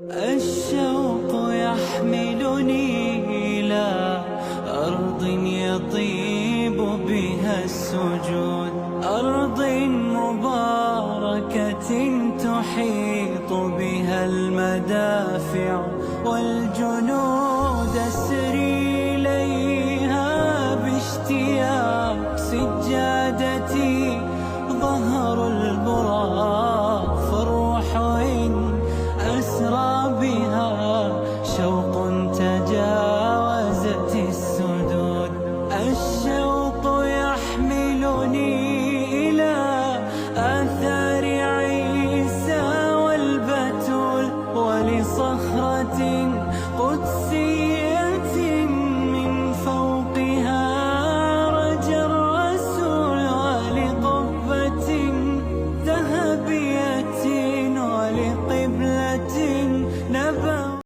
الشوق يحملني إلى أرض يطيب بها السجود، أرض مباركة تحيط بها المدافع والجنود. أسري إليها باشتياق، سجادتي ظهر البراق، فالروح إن أسرى بها شوق تجاوزت السدود. الشوق يحملني إلى آثار عيسى والبتول، ولصخرة قدس